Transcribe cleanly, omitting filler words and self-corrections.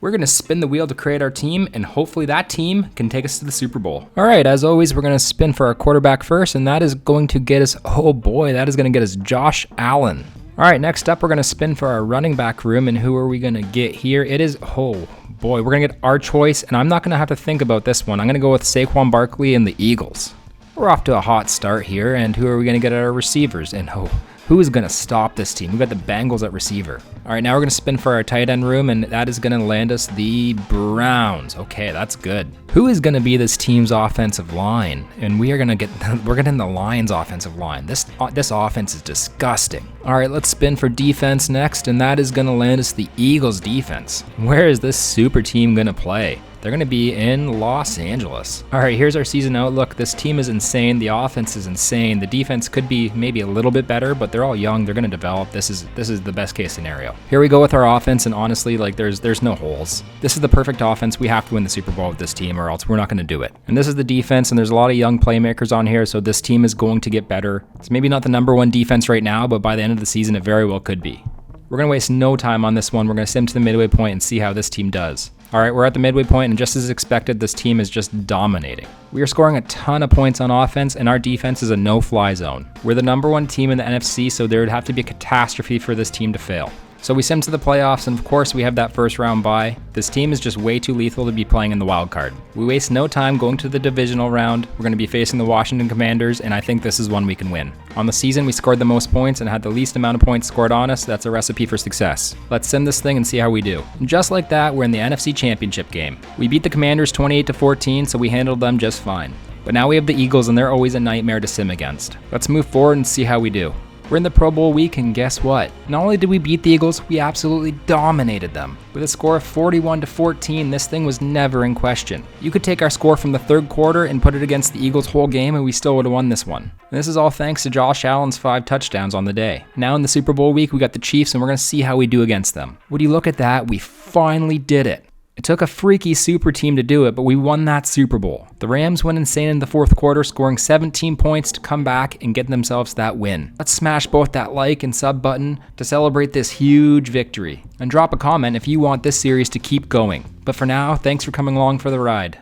We're going to spin the wheel to create our team, and hopefully that team can take us to the Super Bowl. All right, as always, we're going to spin for our quarterback first, and that is going to get us, oh boy, that is going to get us Josh Allen. All right, next up, we're going to spin for our running back room, and who are we going to get here? It is, oh boy, we're going to get our choice, and I'm not going to have to think about this one. I'm going to go with Saquon Barkley and the Eagles. We're off to a hot start here, and who are we going to get at our receivers? And who is going to stop this team? We've got the Bengals at receiver. All right, now we're going to spin for our tight end room, and that is going to land us the Browns. Okay, that's good. Who is going to be this team's offensive line? And we're getting the Lions' offensive line. This offense is disgusting. All right, let's spin for defense next, and that is going to land us the Eagles' defense. Where is this super team going to play? They're going to be in Los Angeles. All right, here's our season outlook. This team is insane. The offense is insane. The defense could be maybe a little bit better, but they're all young. They're going to develop. This is the best case scenario. Here we go with our offense, and honestly, like there's no holes. This is the perfect offense. We have to win the Super Bowl with this team, or else we're not going to do it. And this is the defense, and there's a lot of young playmakers on here, so this team is going to get better. It's maybe not the number one defense right now, but by the end of the season, it very well could be. We're going to waste no time on this one. We're going to sim to the midway point and see how this team does. All right, we're at the midway point, and just as expected, this team is just dominating. We are scoring a ton of points on offense, and our defense is a no-fly zone. We're the number one team in the NFC, so there would have to be a catastrophe for this team to fail. So we sim to the playoffs, and of course we have that first round bye. This team is just way too lethal to be playing in the wild card. We waste no time going to the divisional round. We're going to be facing the Washington Commanders, and I think this is one we can win. On the season, we scored the most points and had the least amount of points scored on us. That's a recipe for success. Let's sim this thing and see how we do. And just like that, we're in the NFC Championship game. We beat the Commanders 28-14, so we handled them just fine. But now we have the Eagles, and they're always a nightmare to sim against. Let's move forward and see how we do. We're in the Pro Bowl week, and guess what? Not only did we beat the Eagles, we absolutely dominated them. With a score of 41-14, this thing was never in question. You could take our score from the third quarter and put it against the Eagles' whole game, and we still would have won this one. And this is all thanks to Josh Allen's 5 touchdowns on the day. Now in the Super Bowl week, we got the Chiefs, and we're going to see how we do against them. Would you look at that? We finally did it. It took a freaky super team to do it, but we won that Super Bowl. The Rams went insane in the fourth quarter, scoring 17 points to come back and get themselves that win. Let's smash both that like and sub button to celebrate this huge victory. And drop a comment if you want this series to keep going. But for now, thanks for coming along for the ride.